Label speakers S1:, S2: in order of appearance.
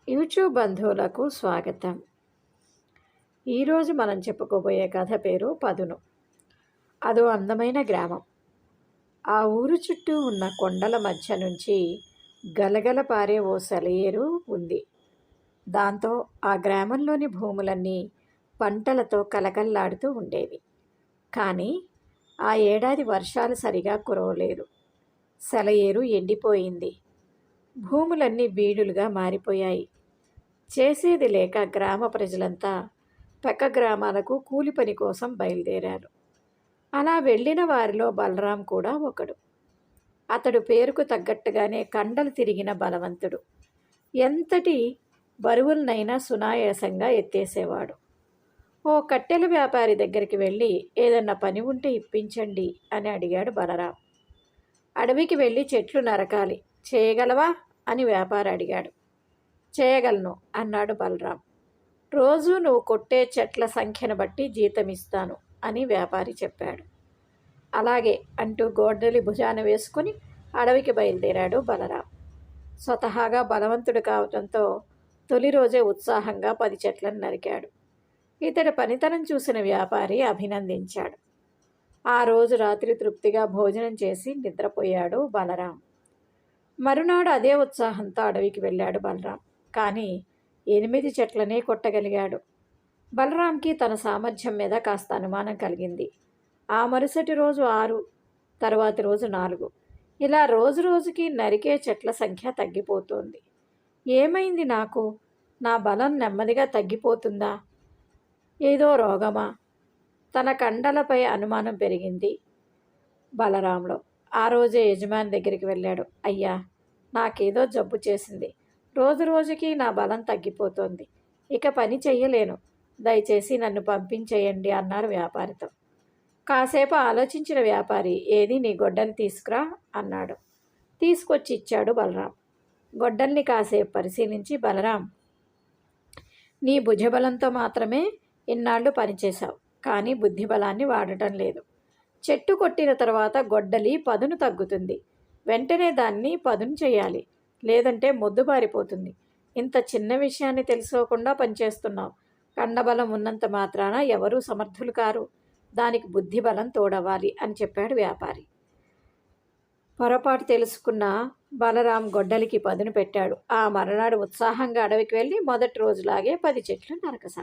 S1: YouTube బంధువులకు స్వాగతం. ఈరోజు మనం చెప్పుకోబోయే కథ పేరు పదును. అదో అందమైన గ్రామం. ఆ ఊరు చుట్టూ ఉన్న కొండల మధ్య నుంచి గలగల పారే ఓ సెలయేరు ఉంది. దాంతో ఆ గ్రామంలోని భూములన్నీ పంటలతో కలకల్లాడుతూ ఉండేవి. కానీ ఆ ఏడాది వర్షాలు సరిగా కురవలేదు. సెలయేరు ఎండిపోయింది. భూములన్నీ బీడులుగా మారిపోయాయి. చేసేది లేక గ్రామ ప్రజలంతా పక్క గ్రామాలకు కూలి పని కోసం బయలుదేరారు. అలా వెళ్ళిన వారిలో బలరాం కూడా ఒకడు. అతడు పేరుకు తగ్గట్టుగానే కండలు తిరిగిన బలవంతుడు. ఎంతటి బరువులనైనా సునాయాసంగా ఎత్తేసేవాడు. ఓ కట్టెల వ్యాపారి దగ్గరికి వెళ్ళి ఏదన్నా పని ఉంటే ఇప్పించండి అని అడిగాడు బలరాం. అడవికి వెళ్ళి చెట్లు నరకాలి, చేయగలవా అని వ్యాపారి అడిగాడు. చేయగలను అన్నాడు బలరాం. రోజు నువ్వు కొట్టే చెట్ల సంఖ్యను బట్టి జీతం ఇస్తాను అని వ్యాపారి చెప్పాడు. అలాగే అంటూ గోడ్డలి భుజాన వేసుకుని అడవికి బయలుదేరాడు బలరాం. స్వతహాగా బలవంతుడు కావడంతో తొలి రోజే ఉత్సాహంగా 10 చెట్లను నరికాడు. ఇతడి పనితనం చూసిన వ్యాపారి అభినందించాడు. ఆ రోజు రాత్రి తృప్తిగా భోజనం చేసి నిద్రపోయాడు బలరాం. మరునాడు అదే ఉత్సాహంతో అడవికి వెళ్ళాడు బలరాం. కానీ 8 చెట్లనే కొట్టగలిగాడు. బలరాంకి తన సామర్థ్యం మీద కాస్త అనుమానం కలిగింది. ఆ మరుసటి రోజు 6, తరువాతి రోజు 4. ఇలా రోజు రోజుకి నరికే చెట్ల సంఖ్య తగ్గిపోతోంది. ఏమైంది నాకు? నా బలం నెమ్మదిగా తగ్గిపోతుందా? ఏదో రోగమా? తన కండలపై అనుమానం పెరిగింది బలరాంలో. ఆ రోజే యజమాని దగ్గరికి వెళ్ళాడు. అయ్యా, నాకేదో జబ్బు చేసింది. రోజు రోజుకి నా బలం తగ్గిపోతోంది. ఇక పని చెయ్యలేను. దయచేసి నన్ను పంపించేయండి అన్నారు వ్యాపారితో. కాసేపు ఆలోచించిన వ్యాపారి, ఏది నీ గొడ్డలి తీసుకురా అన్నాడు. తీసుకొచ్చి ఇచ్చాడు బలరాం. గొడ్డల్ని కాసేపు పరిశీలించి, బలరాం, నీ భుజబలంతో మాత్రమే ఇన్నాళ్ళు పనిచేశావు, కానీ బుద్ధిబలాన్ని వాడటం లేదు. చెట్టు కొట్టిన తర్వాత గొడ్డలి పదును తగ్గుతుంది. వెంటనే దాన్ని పదును చేయాలి, లేదంటే మొద్దుబారిపోతుంది. ఇంత చిన్న విషయాన్ని తెలుసుకోకుండా పనిచేస్తున్నావు. కండబలం ఉన్నంత మాత్రాన ఎవరూ సమర్థులు కారు. దానికి బుద్ధిబలం తోడవాలి అని చెప్పాడు వ్యాపారి. పొరపాటు తెలుసుకున్న బలరాం గొడ్డలికి పదును పెట్టాడు. ఆ మరునాడు ఉత్సాహంగా అడవికి వెళ్ళి మొదటి రోజులాగే 10 చెట్లు నరకసాగాడు.